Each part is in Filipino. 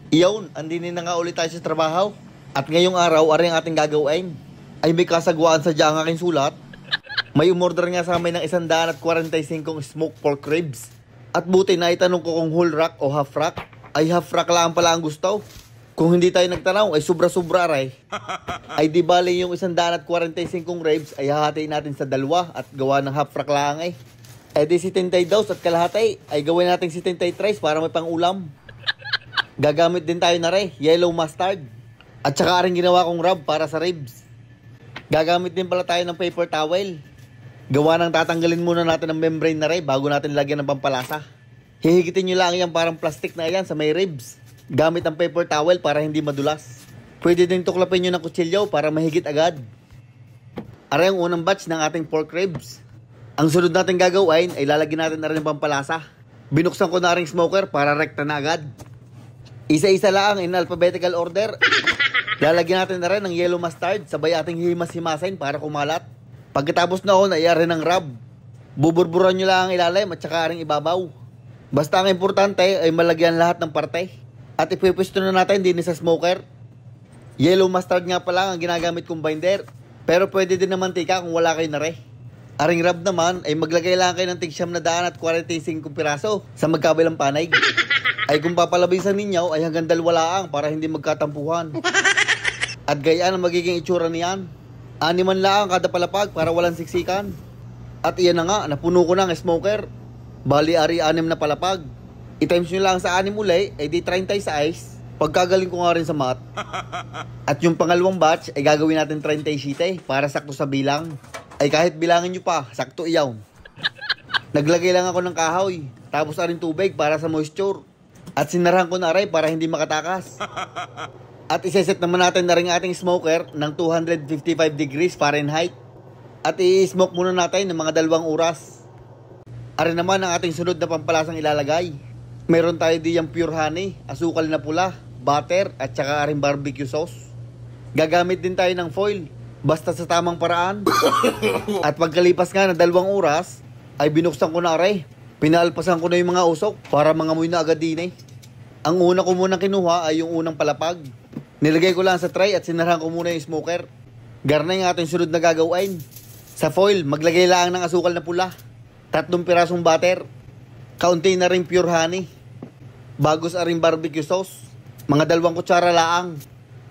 Iyon, andinin na nga ulit tayo sa trabaho. At ngayong araw, ari ang ating gagawin. Ay may kasagwaan sa ang aking sulat. May umorder nga sa amin ng 145 smoked pork ribs. At buti na itanong ko kung whole rack o half rack. Ay half rack lang pala ang gusto. Kung hindi tayo nagtanaw ay sobra-sobra ray. Ay di bali yung 145 ribs ay hahatiin natin sa dalawa at gawa ng half rack lang eh. Eh di 72 at kalahati ay gawin natin 73 para may pang-ulam. Gagamit din tayo na rin, yellow mustard. At saka rin ginawa kong rub para sa ribs. Gagamit din pala tayo ng paper towel. Gawa ng tatanggalin muna natin ang membrane na rin bago natin lagyan ng pampalasa. Hihigitin nyo lang yan parang plastic na yan sa may ribs. Gamit ang paper towel para hindi madulas. Pwede din tuklapin nyo ng kutsilyo para mahigit agad. Aray ang unang batch ng ating pork ribs. Ang sunod natin gagawin ay lalagyan natin na rin ng pampalasa. Binuksan ko na ring smoker para rekta na agad. Isa-isa lang in alphabetical order. Lalagyan natin na rin ng yellow mustard, sabay ating himas-himasin para kumalat. Pagkatapos na ako, naiari ng rub. Buburburan nyo lang ang ilalim at saka ring ibabaw. Basta ang importante ay malagyan lahat ng parte. At ipipwesto na natin din sa smoker. Yellow mustard nga pa lang ang ginagamit kong binder. Pero pwede din naman tika kung wala kayo na rin. Aring rub naman ay maglagay lang kayo ng tig-siyam na daan at 45 piraso sa magkabilang panig. Ay kung papalabisan ninyo ay hanggang dalawalaang para hindi magkatampuhan. At gayaan ang magiging itsura niyan. 6 lang kada palapag para walang siksikan. At iyan na nga, napuno ko na ang smoker. Bali ari 6 na palapag. I-times nyo lang sa 6 uli ay di 30 sa ice. Pagkagaling ko nga rin sa math. At yung pangalawang batch ay gagawin natin 30 sheet para sakto sa bilang. Ay kahit bilangin nyo pa, sakto iyaw. Naglagay lang ako ng kahoy. Tapos aring tubig para sa moisture. At sinarahan ko na aray para hindi makatakas. At iseset naman natin na rin ating smoker ng 255 degrees Fahrenheit. At i-smoke muna natin ng mga 2 oras. Aray naman ang ating sunod na pampalasang ilalagay. Meron tayo diyang pure honey, asukal na pula, butter at saka aring barbecue sauce. Gagamit din tayo ng foil, basta sa tamang paraan. At pagkalipas nga ng 2 oras, ay binuksan ko na aray. Pinalpasan ko na yung mga usok para mangamoy na agad din eh. Ang una ko munang kinuha ay yung unang palapag. Nilagay ko lang sa tray at sinarahan ko muna yung smoker. Garna yung ating sunod na gagawin. Sa foil, maglagay lang ng asukal na pula. 3 pirasong butter. Kaunti na rin pure honey. Bagos aring barbecue sauce. Mga 2 kutsara laang.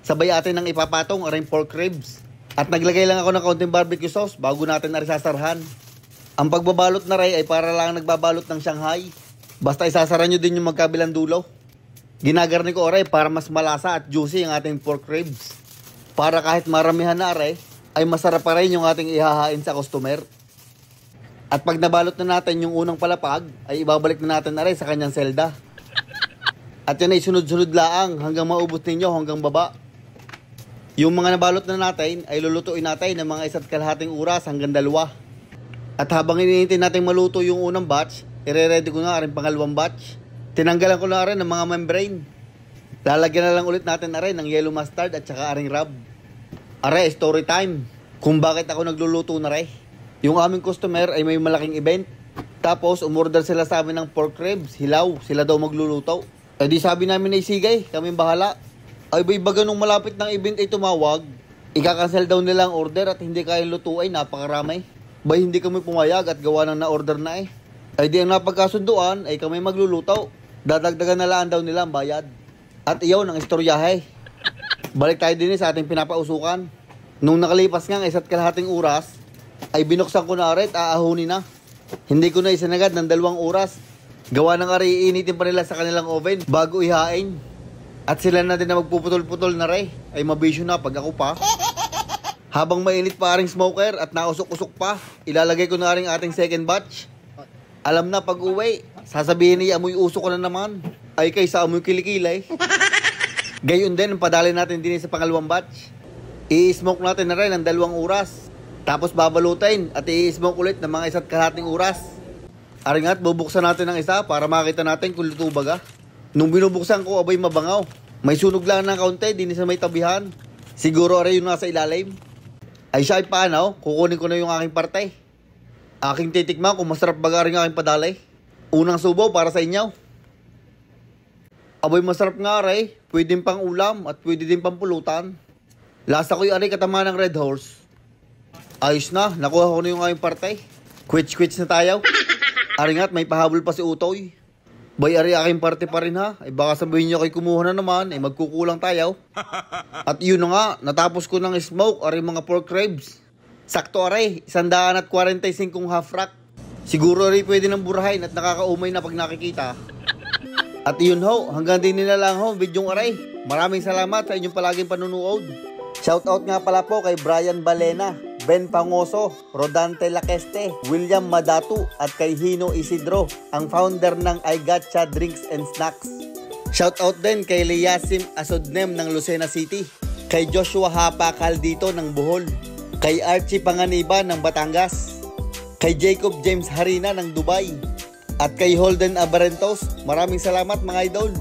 Sabay atin nang ipapatong aring pork ribs. At naglagay lang ako ng kaunting barbecue sauce bago natin na sasarhan. Ang pagbabalot na rin ay para lang nagbabalot ng Shanghai. Basta isasara nyo din yung magkabilang dulo. Ginagarni ko rin para mas malasa at juicy ang ating pork ribs. Para kahit maramihan na rin, ay masarap pa rin yung ating ihahain sa customer. At pag nabalot na natin yung unang palapag, ay ibabalik na natin na rin sa kanyang selda. At yan ay sunod-sunod laang hanggang maubos ninyo hanggang baba. Yung mga nabalot na natin ay lulutuin natin ng mga 1.5 oras hanggang 2. At habang iniintay natin maluto yung unang batch, ire-ready ko na rin pangalawang batch. Tinanggalan ko na rin ng mga membrane. Lalagyan na lang ulit natin na rin ng yellow mustard at saka aring rub. Are, story time. Kung bakit ako nagluluto na rin. Yung aming customer ay may malaking event. Tapos umorder sila sa amin ng pork ribs, hilaw. Sila daw magluluto. Eh di sabi namin ay sige, kaming bahala. Ay baga nung malapit ng event ay tumawag. Ika-cancel daw nila ang order at hindi kayang lutuin, napakarami. Bay hindi kami pumayag at gawa ng na-order na eh. Ay di ang napagkasunduan ay kami magluluto. Dadagdagan na lang daw nila ang bayad. At iyon ang istoryahe. Balik tayo din sa ating pinapausukan. Nung nakalipas nga ang 1.5 oras, ay binuksan ko na arit, aahunin na. Hindi ko na isinagad ng 2 oras. Gawa ng ari, iinitin pa nila sa kanilang oven bago ihain. At sila na din na magpuputol-putol na rin. Ay mabisyo na pag ako pa. Habang mainit pa aring smoker at nausok-usok pa, ilalagay ko na rin ating second batch. Alam na pag uwi, sasabihin niya amoy usok ko na naman. Ay kaysa amoy kilikilay. Gayon din, padali natin din sa pangalawang batch. I-smoke natin na rin ng 2 oras. Tapos babalutin at i-smoke ulit ng mga 1.5 oras. Aringat, bubuksan natin ng isa para makita natin kung luto baga. Nung binubuksan ko, abay mabangaw. May sunog lang ng kaunti, din sa may tabihan. Siguro aray yung nasa ilalim. Ay siya ay paano, kukunin ko na yung aking parte. Aking titikman kung masarap baga rin aking padalay. Unang subo para sa inyo. Aboy masarap nga aray, pwedeng pang ulam at pwede din pang pulutan. Lasa ko'y aray katama ng Red Horse. Ayos na, nakuha ko na yung aking parte. Quits na tayo. Ari nga't may pahabol pa si Utoy. Bay ari aking parte pa rin ha. Ay baka sabihin niyo kay kumuha na naman, ay magkukulang tayo. At yun na nga, natapos ko ng smoke ari mga pork ribs. Sakto aray, 145 half rack. Siguro aray pwede ng burahin at nakakaumay na pag nakikita. At yun ho, hanggang din nila lang ho, bidyong aray. Maraming salamat sa inyong palaging panunood. Shoutout nga pala po kay Brian Balena, Ben Pangoso, Rodante Laqueste, William Madatu at kay Hino Isidro, ang founder ng I Gotcha Drinks and Snacks. Shoutout din kay Liasim Asodnem ng Lucena City, kay Joshua Hapa Caldito ng Bohol, kay Archie Panganiba ng Batangas, kay Jacob James Harina ng Dubai, at kay Holden Abarentos. Maraming salamat mga idol.